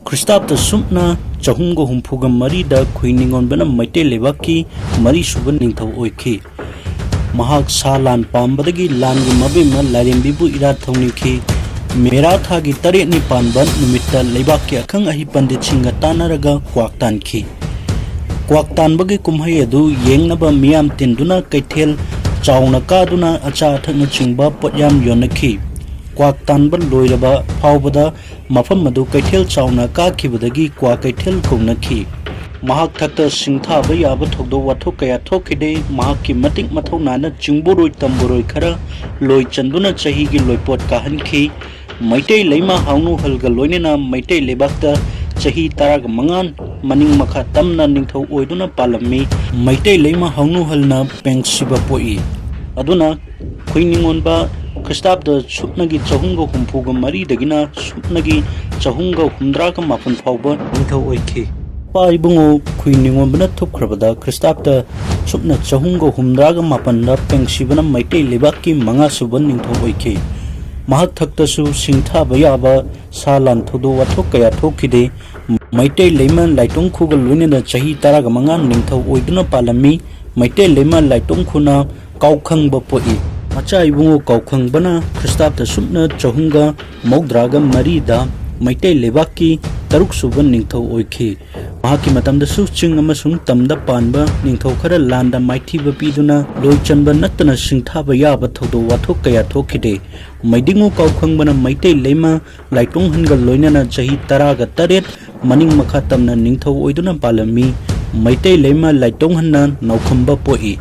ꯈ꯭ꯔꯤꯁꯇꯥꯕꯇ ꯁꯨꯞꯅ ꯆꯍꯨꯝꯒ ꯍꯨꯝꯐꯨꯒ ꯃꯔꯤꯗ ꯈꯨꯏꯅꯤꯡꯉꯣꯟꯕꯅ ꯃꯩꯇꯩ ꯂꯩꯕꯥꯛꯀꯤ ꯃꯔꯤꯁꯨꯕ ꯅꯤꯡꯊꯧ ꯑꯣꯏꯈꯤ꯫ ꯃꯍꯥꯛ ꯁꯥ ꯂꯥꯟ ꯄꯥꯝꯕꯗꯒꯤ ꯂꯥꯟꯒꯤ ꯃꯕꯦꯝꯃ ꯂꯥꯏꯔꯦꯝꯕꯤꯕꯨ ꯏꯔꯥꯠ ꯊꯧꯅꯤꯡꯈꯤ꯫ ꯃꯦꯔꯥ ꯊꯥꯒꯤ 8ꯅꯤ ꯄꯥꯟꯕ ꯅꯨꯃꯤꯠꯇ ꯂꯩꯕꯥꯛꯀꯤ ꯑꯈꯪ ꯑꯍꯩ ꯄꯟꯗꯤꯠꯁꯤꯡꯒ ꯇꯥꯟꯅꯔꯒ ꯀ꯭ꯋꯥꯛ ꯇꯥꯟꯈꯤ꯫ ꯀ꯭ꯋꯥꯛ ꯇꯥꯟꯕꯒꯤ ꯀꯨꯝꯍꯩ ꯑꯗꯨ ꯌꯦꯡꯅꯕ ꯃꯤꯌꯥꯝ ꯇꯤꯟꯗꯨꯅ ꯀꯩꯊꯦꯜ ꯆꯥꯎꯅ ꯀꯥꯗꯨꯅ ꯑꯆꯥ ꯑꯊꯛꯅꯆꯤꯡꯕ ꯄꯣꯠꯌꯥꯝ ꯌꯣꯟꯅꯈꯤ꯫ ꯀ꯭ꯋꯥꯛ ꯇꯥꯟꯕ ꯂꯣꯏꯔꯕ ꯐꯥꯎꯕꯗ ꯃꯐꯝ ꯑꯗꯨ ꯀꯩꯊꯦꯜ ꯆꯥꯎꯅ ꯀꯥꯈꯤꯕꯗꯒꯤ ꯀ꯭ꯋꯥ ꯀꯩꯊꯦꯜ ꯀꯧꯅꯈꯤ꯫ ꯃꯍꯥꯛ ꯊꯛꯇ ꯁꯤꯡꯊꯥꯕ ꯌꯥꯕ ꯊꯧꯗꯣꯛ ꯋꯥꯊꯣꯛ ꯀꯌꯥ ꯊꯣꯛꯈꯤꯗꯦ꯫ ꯃꯍꯥꯛꯀꯤ ꯃꯇꯤꯛ ꯃꯊꯧꯅꯥꯅ ꯆꯤꯡꯕꯣꯔꯣꯏ ꯇꯝꯕꯣꯔꯣꯏ ꯈꯔ ꯂꯣꯏ ꯆꯟꯗꯨꯅ ꯆꯍꯤꯒꯤ ꯂꯣꯏꯄꯣꯠ ꯀꯥꯍꯟꯈꯤ꯫ ꯃꯩꯇꯩ ꯂꯩꯃ ꯍꯥꯎꯅꯨꯍꯜꯒ ꯂꯣꯏꯅꯅ ꯃꯩꯇꯩ ꯂꯩꯕꯥꯛꯇ ꯆꯍꯤ 15 ꯃꯅꯤꯡ ꯃꯈꯥ ꯇꯝꯅ ꯅꯤꯡꯊꯧ ꯑꯣꯏꯗꯨꯅ ꯄꯥꯜꯂꯝꯃꯤ꯫ ꯃꯩꯇꯩ ꯂꯩꯃ ꯍꯥꯎꯅꯨꯍꯜꯅ ꯄꯦꯡꯁꯤꯕ ꯄꯣꯛꯏ꯫ ꯑꯗꯨꯅ ꯈꯨꯏꯅꯤꯡꯉꯣꯟꯕ ꯈ꯭ꯔꯤꯁꯇꯥꯕꯇ ꯁꯨꯞꯅꯒꯤ 354ꯗꯒꯤꯅ ꯁꯨꯞꯅꯒꯤ 389 ꯐꯥꯎꯕ ꯅꯤꯡꯊꯧ ꯑꯣꯏꯈꯤ꯫ ꯄꯥ ꯏꯕꯨꯡꯉꯣ ꯈꯨꯏꯅꯤꯡꯉꯣꯟꯕꯅ ꯊꯨꯞꯈ꯭ꯔꯕꯗ ꯈ꯭ꯔꯤꯁꯇꯥꯕꯇ ꯁꯨꯞꯅ 387ꯗ ꯄꯦꯡꯁꯤꯕꯅ ꯃꯩꯇꯩ ꯂꯩꯕꯥꯛꯀꯤ 5ꯁꯨꯕ ꯅꯤꯡꯊꯧ ꯑꯣꯏꯈꯤ꯫ ꯃꯍꯥꯛ ꯊꯛꯇꯁꯨ ꯁꯤꯡꯊꯥꯕ ꯌꯥꯕ ꯁꯥ ꯂꯥꯟ ꯊꯧꯗꯣꯛ ꯋꯥꯊꯣꯛ ꯀꯌꯥ ꯊꯣꯛꯈꯤꯗꯦ꯫ ꯃꯩꯇꯩ ꯂꯩꯃ ꯂꯥꯏꯇꯣꯡꯈꯨꯒ ꯂꯣꯏꯅꯅ ꯆꯍꯤ 15 ꯅꯤꯡꯊꯧ ꯑꯣꯏꯗꯨꯅ ꯄꯥꯜꯂꯝꯃꯤ꯫ ꯃꯩꯇꯩ ꯂꯩꯃ ꯂꯥꯏꯇꯣꯡꯈꯨꯅ ꯀꯥꯎꯈꯪꯕ ꯄꯣꯛꯏ꯫ ꯃꯆꯥ ꯏꯕꯨꯡꯉꯣ ꯀꯥꯎꯈꯪꯕꯅ ꯈ꯭ꯔꯤꯁꯇꯥꯕꯇ ꯁꯨꯞꯅ 393ꯗ ꯃꯩꯇꯩ ꯂꯩꯕꯥꯛꯀꯤ 6ꯁꯨꯕ ꯅꯤꯡꯊꯧ ꯑꯣꯏꯈꯤ꯫ ꯃꯍꯥꯛꯀꯤ ꯃꯇꯝꯗꯁꯨ ꯆꯤꯡ ꯑꯃꯁꯨꯡ ꯇꯝꯗ ꯄꯥꯟꯕ ꯅꯤꯡꯊꯧ ꯈꯔ ꯂꯥꯟꯗ ꯃꯥꯏꯊꯤꯕ ꯄꯤꯗꯨꯅ ꯂꯣꯏ ꯆꯟꯕ ꯅꯠꯇꯅ ꯁꯤꯡꯊꯥꯕ ꯌꯥꯕ ꯊꯧꯗꯣꯛ ꯋꯥꯊꯣꯛ ꯀꯌꯥ ꯊꯣꯛꯈꯤꯗꯦ꯫ ꯃꯩꯗꯤꯡꯉꯨ ꯀꯥꯎꯈꯪꯕꯅ ꯃꯩꯇꯩ ꯂꯩꯃ ꯂꯥꯏꯇꯣꯡꯍꯟꯒ ꯂꯣꯏꯅꯅ ꯆꯍꯤ 18 ꯃꯅꯤꯡ ꯃꯈꯥ ꯇꯝꯅ ꯅꯤꯡꯊꯧ ꯑꯣꯏꯗꯨꯅ ꯄꯥꯜꯂꯝꯃꯤ꯫ ꯃꯩꯇꯩ ꯂꯩꯃ ꯂꯥꯏꯇꯣꯡꯍꯟꯅ ꯅꯥꯎꯈꯝꯕ ꯄꯣꯛꯏ꯫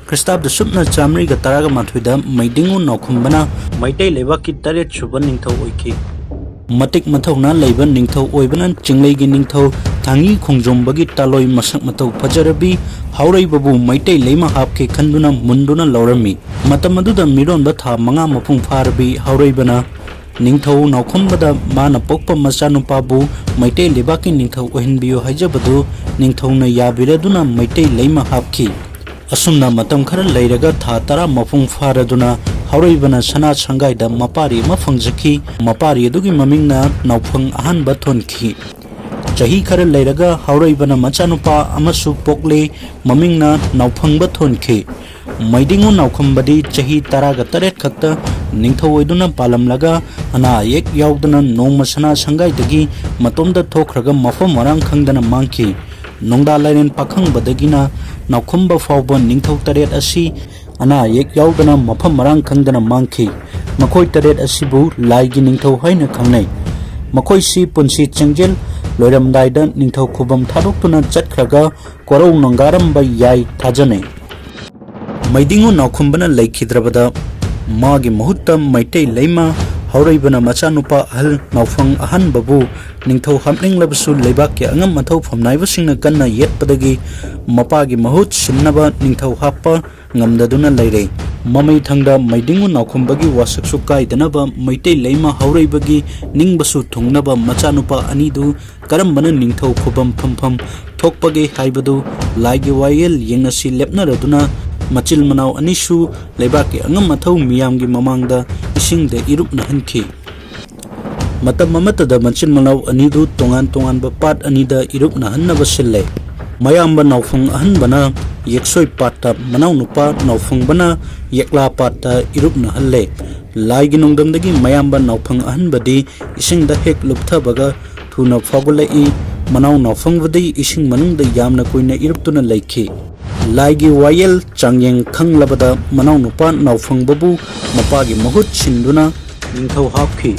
ꯈ꯭ꯔꯤꯁꯇꯥꯕꯇ ꯁꯨꯞꯅ 118ꯗ ꯃꯩꯗꯤꯡꯉꯨ ꯅꯥꯎꯈꯝꯕꯅ ꯃꯩꯇꯩ ꯂꯩꯕꯥꯛꯀꯤ 8ꯁꯨꯕ ꯅꯤꯡꯊꯧ ꯑꯣꯏꯈꯤ꯫ ꯃꯇꯤꯛ ꯃꯊꯧꯅꯥ ꯂꯩꯕ ꯅꯤꯡꯊꯧ ꯑꯣꯏꯕꯅ ꯆꯤꯡꯂꯩꯒꯤ ꯅꯤꯡꯊꯧ ꯊꯥꯡꯏ ꯈꯣꯡꯖꯣꯝꯕꯒꯤ ꯇꯥꯂꯣꯏ ꯃꯁꯛ ꯃꯇꯧ ꯐꯖꯔꯕꯤ ꯍꯥꯎꯔꯩꯕꯕꯨ ꯃꯩꯇꯩ ꯂꯩꯃ ꯍꯥꯞꯀꯦ ꯈꯟꯗꯨꯅ ꯃꯨꯟꯗꯨꯅ ꯂꯧꯔꯝꯃꯤ꯫ ꯃꯇꯝ ꯑꯗꯨꯗ ꯃꯤꯔꯣꯟꯕ ꯊꯥ 5 ꯃꯄꯨꯡ ꯐꯥꯔꯕꯤ ꯍꯥꯎꯔꯩꯕꯅ ꯅꯤꯡꯊꯧ ꯅꯥꯎꯈꯝꯕꯗ ꯃꯥꯅ ꯄꯣꯛꯄ ꯃꯆꯥꯅꯨꯄꯥꯕꯨ ꯃꯩꯇꯩ ꯂꯩꯕꯥꯛꯀꯤ ꯅꯤꯡꯊꯧ ꯑꯣꯏꯍꯟꯕꯤꯌꯨ ꯍꯥꯏꯖꯕꯗꯨ ꯅꯤꯡꯊꯧꯅ ꯌꯥꯕꯤꯔꯗꯨꯅ ꯃꯩꯇꯩ ꯂꯩꯃ ꯍꯥꯞꯈꯤ꯫ ꯑꯁꯨꯝꯅ ꯃꯇꯝ खरा लैरगा था 10 मपुंग फारदुना हौरैबना सना संगाइदा मपारी अमा फंगजखि। मपारी अदुगी ममिंगना नाउफंग अहानबा थोनखि। चही खरा लैरगा हौरैबना मचानुपा अमसु पोकले ममिंगना नाउफंगबा थोनखि। मैदिंगु नाउखंबदी चही 18 खक्ता निंगथौ ओइदुना पालमलगा अना अयेक याउदना नोंमा सना संगाइदगी मतोमदा थोखरगा मफम मरांग खंगदना मांखि। नोंदा लाइरेन पाखंगबदगिना नाउखंबा फाउबा निंगथौ 8 असि अना अयेक याउदना मफम मरांग खंगदना मांखि। मखोय 8 असिबु लाइगी निंगथौ हाइना खंगनै। मखोयसि पुंसि चेंजेल लोइरमदाइदा निंगथौ खुबम थादोक्तुना चटखरगा कोरौ नंगारमबा याइ थाजनै। मैदिंगु नाउखंबना लैखिद्रबदा मागी मुहुत्ता मैतै लैमा हौरैबना मचानुपा अहल नाउफंग अहनबबु निंगथौ हापनिंगलबसु लैबाकि अंगम मथौ फमनाइबसिंगना कन्ना येतपदगी मपागी महुत सिन्नबा Ningthou हाप्पा ngamdaduna leire। ममै थंगदा मैदिंगु नाउखंबगी वासकसु काइदनबा Meitei lemma हौरैबगी निंगबसु थुंगनबा मचानुपा अनिदु करमबना Ningthou खुबम फमफम थोकपगे हाइबदु लाइगी vial येंगनसि लेपनरदुना मचिल मनाव अनिसु लैबाकि अंगम मथौ मियामगी ममांगदा इसिंगदा इरुपनहनखि। मतम अमतदा मचिल मनाव अनिदु तोंगान तोंगानबा पाट अनिदा इरुपनहननबा सिल्ले। मयामबा नाउफंग अहनबना येक्सोय पाटता मनाव नुपा नाउफंगबना येक्ला पाटता इरुपनहल्ले। लाइगी नोंदमदगी मयामबा नाउफंग अहनबदी इसिंगदा हेक लुपथबगा थुना फागुलई। मनाव नाउफंगबदी इसिंग मनुंगदा यामना कुइना इरुपतुना लैखि। लाइगी वायल चांगयेंग खंगलबदा मनाव नुपा नाउफंगबबु मपागी महुत सिंदुना निंगथौ हापखि।